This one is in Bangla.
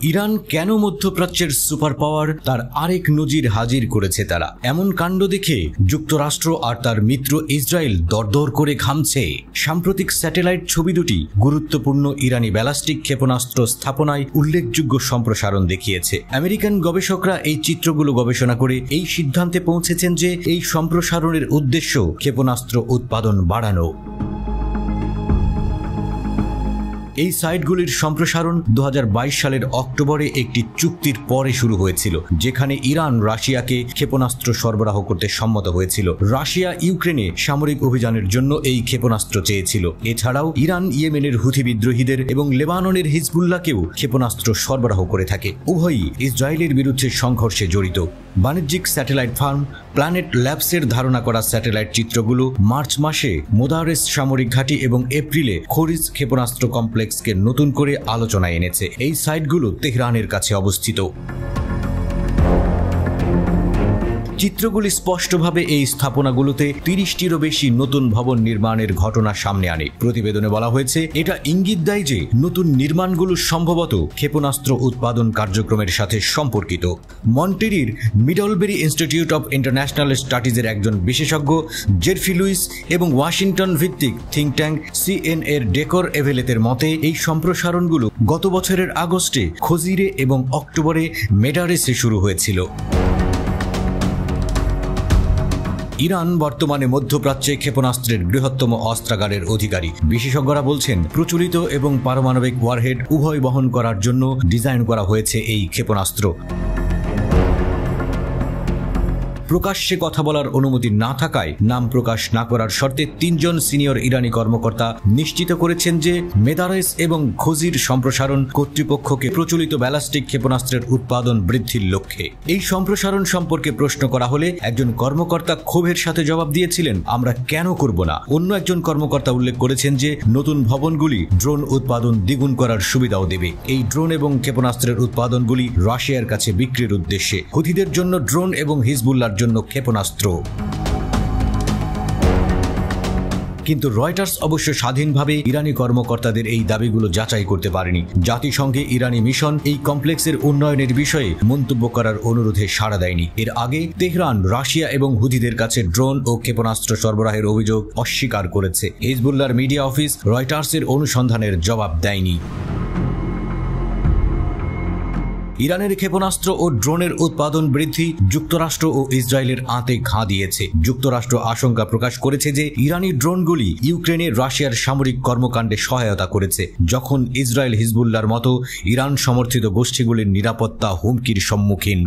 ইরান কেন মধ্যপ্রাচ্যের সুপার পাওয়ার তার আরেক নজির হাজির করেছে তারা। এমন কাণ্ড দেখে যুক্তরাষ্ট্র আর তার মিত্র ইসরায়েল দরদর করে ঘামছে। সাম্প্রতিক স্যাটেলাইট ছবি দুটি গুরুত্বপূর্ণ ইরানি ব্যালিস্টিক ক্ষেপণাস্ত্র স্থাপনায় উল্লেখযোগ্য সম্প্রসারণ দেখিয়েছে। আমেরিকান গবেষকরা এই চিত্রগুলো গবেষণা করে এই সিদ্ধান্তে পৌঁছেছেন যে এই সম্প্রসারণের উদ্দেশ্য ক্ষেপণাস্ত্র উৎপাদন বাড়ানো। এই সাইটগুলির সম্প্রসারণ 2022 সালের অক্টোবরে একটি চুক্তির পরে শুরু হয়েছিল, যেখানে ইরান রাশিয়াকে ক্ষেপণাস্ত্র সরবরাহ করতে সম্মত হয়েছিল। রাশিয়া ইউক্রেনে সামরিক অভিযানের জন্য এই ক্ষেপণাস্ত্র চেয়েছিল। এছাড়াও ইরান ইয়েমেনের হুথি বিদ্রোহীদের এবং লেবাননের হিজবুল্লাহকেও ক্ষেপণাস্ত্র সরবরাহ করে থাকে। উভয়ই ইসরায়েলের বিরুদ্ধে সংঘর্ষে জড়িত। বাণিজ্যিক স্যাটেলাইট ফার্ম প্ল্যানেট ল্যাবসের ধারণা করা স্যাটেলাইট চিত্রগুলো মার্চ মাসে মোদারেস সামরিক ঘাঁটি এবং এপ্রিলে খরিজ ক্ষেপণাস্ত্র কমপ্লেক্সকে নতুন করে আলোচনায় এনেছে। এই সাইটগুলো তেহরানের কাছে অবস্থিত। চিত্রগুলি স্পষ্টভাবে এই স্থাপনাগুলোতে 30টিরও বেশি নতুন ভবন নির্মাণের ঘটনা সামনে আনে। প্রতিবেদনে বলা হয়েছে, এটা ইঙ্গিত দেয় যে নতুন নির্মাণগুলো সম্ভবত ক্ষেপণাস্ত্র উৎপাদন কার্যক্রমের সাথে সম্পর্কিত। মন্টেরির মিডলবেরি ইনস্টিটিউট অব ইন্টারন্যাশনাল স্টাডিজের একজন বিশেষজ্ঞ জেরফি লুইস এবং ওয়াশিংটন ভিত্তিক থিঙ্ক ট্যাঙ্ক সিএনএর ডেকর এভেলেতের মতে, এই সম্প্রসারণগুলো গত বছরের আগস্টে খজিরে এবং অক্টোবরে মেডারেসে শুরু হয়েছিল। ইরান বর্তমানে মধ্যপ্রাচ্যে ক্ষেপণাস্ত্রের বৃহত্তম অস্ত্রাগারের অধিকারী। বিশেষজ্ঞরা বলছেন, প্রচলিত এবং পারমাণবিক ওয়ারহেড উভয় বহন করার জন্য ডিজাইন করা হয়েছে এই ক্ষেপণাস্ত্র। প্রকাশ্যে কথা বলার অনুমতি না থাকায় নাম প্রকাশ না করার শর্তে 3 জন সিনিয়র ইরানি কর্মকর্তা নিশ্চিত করেছেন যে মেদারেস এবং খজির সম্প্রসারণ কর্তৃপক্ষকে প্রচলিত ব্যালিস্টিক ক্ষেপণাস্ত্রের উৎপাদন বৃদ্ধির লক্ষ্যে। এই সম্প্রসারণ সম্পর্কে প্রশ্ন করা হলে একজন কর্মকর্তা ক্ষোভের সাথে জবাব দিয়েছিলেন, আমরা কেন করব না। অন্য একজন কর্মকর্তা উল্লেখ করেছেন যে নতুন ভবনগুলি ড্রোন উৎপাদন দ্বিগুণ করার সুবিধাও দেবে। এই ড্রোন এবং ক্ষেপণাস্ত্রের উৎপাদনগুলি রাশিয়ার কাছে বিক্রির উদ্দেশ্যে, হুথিদের জন্য ড্রোন এবং হিজবুল্লাহর জন্য ক্ষেপণাস্ত্র। কিন্তু রয়টার্স অবশ্য স্বাধীনভাবে ইরানি কর্মকর্তাদের এই দাবিগুলো যাচাই করতে পারেনি। জাতিসংঘে ইরানি মিশন এই কমপ্লেক্সের উন্নয়নের বিষয়ে মন্তব্য করার অনুরোধে সাড়া দেয়নি। এর আগে তেহরান রাশিয়া এবং হুথিদের কাছে ড্রোন ও ক্ষেপণাস্ত্র সরবরাহের অভিযোগ অস্বীকার করেছে। হিজবুল্লাহর মিডিয়া অফিস রয়টার্সের অনুসন্ধানের জবাব দেয়নি। ইরানের ক্ষেপণাস্ত্র ও ড্রোনের উৎপাদন বৃদ্ধি যুক্তরাষ্ট্র ও ইসরায়েলের আঁতে ঘা দিয়েছে। যুক্তরাষ্ট্র আশঙ্কা প্রকাশ করেছে যে ইরানি ড্রোনগুলি ইউক্রেনে রাশিয়ার সামরিক কর্মকাণ্ডে সহায়তা করেছে, যখন ইসরায়েল হিজবুল্লাহর মতো ইরান সমর্থিত গোষ্ঠীগুলির নিরাপত্তা হুমকির সম্মুখীন।